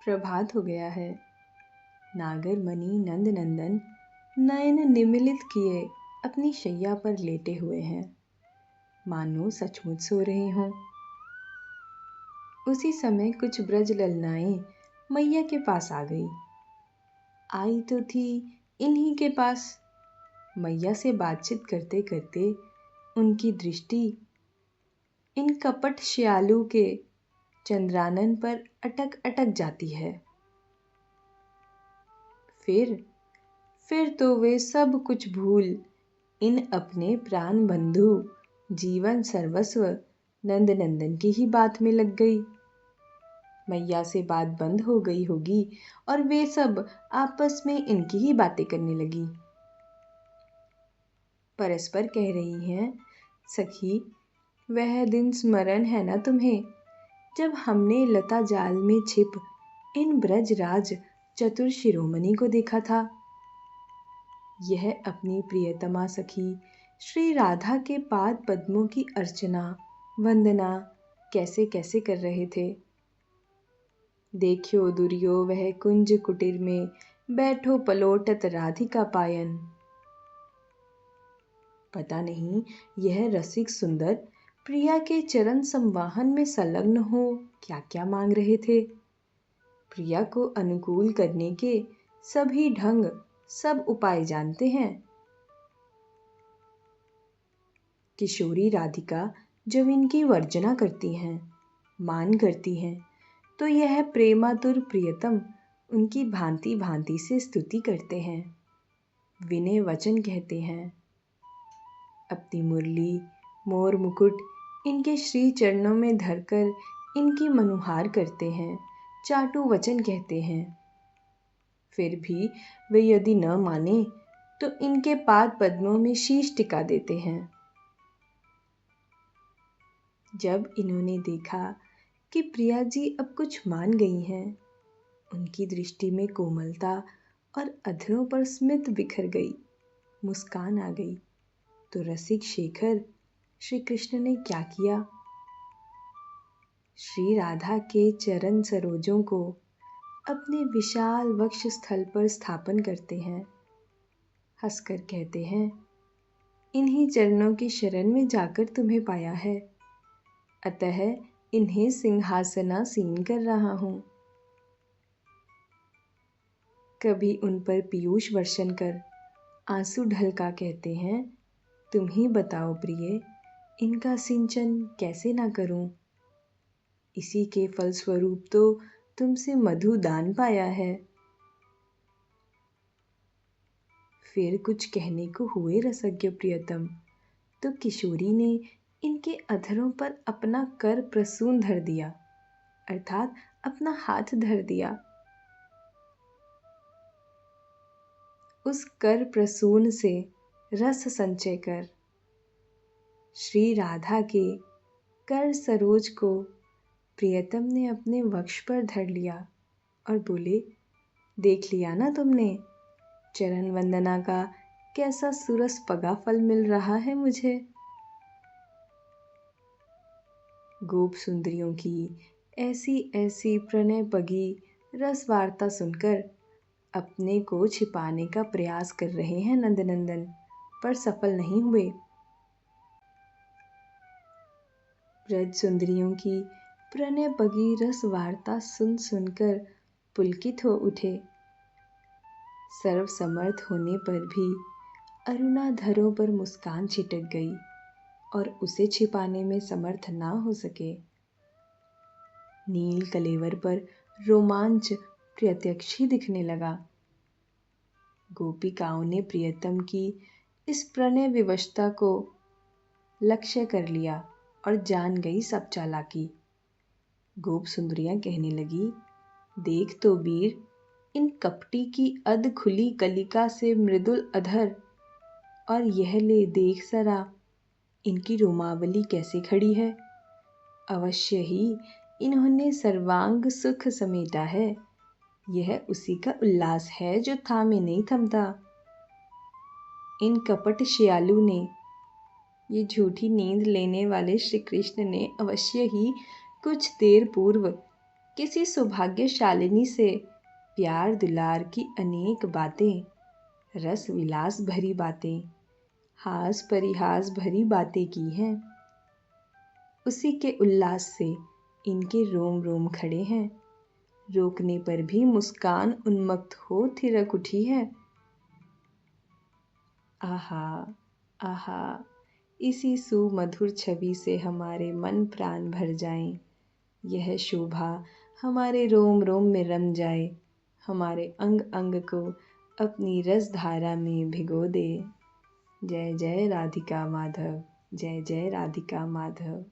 प्रभात हो गया है। नागर मणि नंद नंदन नयन निमीलित किए अपनी शैया पर लेटे हुए हैं, मानो सचमुच सो रहे हों। उसी समय कुछ ब्रज ललनाएं मैया के पास आ गई। आई तो थी इन्हीं के पास। मैया से बातचीत करते करते उनकी दृष्टि इन कपट श्यालू के चंद्रानन पर अटक अटक जाती है। फिर तो वे सब कुछ भूल इन अपने प्राण बंधु जीवन सर्वस्व नंदनंदन की ही बात में लग गई। मैया से बात बंद हो गई होगी और वे सब आपस में इनकी ही बातें करने लगी। परस्पर कह रही हैं, सखी वह दिन स्मरण है ना तुम्हें, जब हमने लता जाल में छिप इन ब्रजराज चतुर शिरोमणि को देखा था। यह अपनी प्रियतमा सखी श्री राधा के पाद पद्मों की अर्चना वंदना कैसे कैसे कर रहे थे। देखियो दुर्यो वह कुंज कुटीर में बैठो पलोटत राधिका पायन। पता नहीं यह रसिक सुंदर प्रिया के चरण संवाहन में संलग्न हो क्या क्या मांग रहे थे। प्रिया को अनुकूल करने के सभी ढंग सब उपाय जानते हैं। किशोरी राधिका जब इनकी वर्जना करती हैं, मान करती हैं, तो यह प्रेमातुर प्रियतम उनकी भांति भांति से स्तुति करते हैं, विनय वचन कहते हैं। अपनी मुरली मोर मुकुट इनके श्री चरणों में धरकर इनकी मनुहार करते हैं, चाटू वचन कहते हैं। फिर भी वे यदि न माने तो इनके पाद पद्मों में शीश टिका देते हैं। जब इन्होंने देखा कि प्रिया जी अब कुछ मान गई हैं, उनकी दृष्टि में कोमलता और अधरों पर स्मित बिखर गई, मुस्कान आ गई, तो रसिक शेखर श्री कृष्ण ने क्या किया। श्री राधा के चरण सरोजों को अपने विशाल वक्ष स्थल पर स्थापन करते हैं। हंसकर कहते हैं, इन्हीं चरणों की शरण में जाकर तुम्हें पाया है, अतः इन्हें सिंहासनासीन कर रहा हूं। कभी उन पर पीयूष वर्षण कर आंसू ढलका कहते हैं, तुम ही बताओ प्रिय, इनका सिंचन कैसे ना करूं। इसी के फलस्वरूप तो तुमसे मधु दान पाया है। फिर कुछ कहने को हुए रसज्ञ प्रियतम, तो किशोरी ने इनके अधरों पर अपना कर प्रसून धर दिया, अर्थात अपना हाथ धर दिया। उस कर प्रसून से रस संचय कर श्री राधा के कर सरोज को प्रियतम ने अपने वक्ष पर धर लिया और बोले, देख लिया ना तुमने, चरण वंदना का कैसा सुरस पगा फल मिल रहा है मुझे। गोप सुंदरियों की ऐसी ऐसी प्रणय पगी रस वार्ता सुनकर अपने को छिपाने का प्रयास कर रहे हैं नंदनंदन, पर सफल नहीं हुए। ब्रज सुंदरियों की प्रणय पगी रस वार्ता सुन सुनकर पुलकित हो उठे। सर्व समर्थ होने पर भी अरुणाधरों पर मुस्कान छिटक गई और उसे छिपाने में समर्थ ना हो सके। नील कलेवर पर रोमांच प्रत्यक्ष ही दिखने लगा। गोपिकाओं ने प्रियतम की इस प्रणय विवशता को लक्ष्य कर लिया और जान गई सब चालाकी। गोप सुंदरियां कहने लगी, देख तो वीर, इन कपटी की अध खुली कलिका से मृदुल अधर, और यह ले देख सरा इनकी रोमावली कैसे खड़ी है। अवश्य ही इन्होंने सर्वांग सुख समेटा है। यह उसी का उल्लास है जो थामे नहीं थमता। इन कपट श्यालू ने, ये झूठी नींद लेने वाले श्री कृष्ण ने अवश्य ही कुछ देर पूर्व किसी सौभाग्यशालिनी से प्यार दुलार की अनेक बातें, रस विलास भरी बातें, हास परिहास भरी बातें की हैं। उसी के उल्लास से इनके रोम रोम खड़े हैं, रोकने पर भी मुस्कान उन्मत्त हो थिरक उठी है। आहा आहा, इसी सुमधुर छवि से हमारे मन प्राण भर जाएं, यह शोभा हमारे रोम रोम में रम जाए, हमारे अंग अंग को अपनी रस धारा में भिगो दे। जय जय राधिका माधव, जय जय राधिका माधव।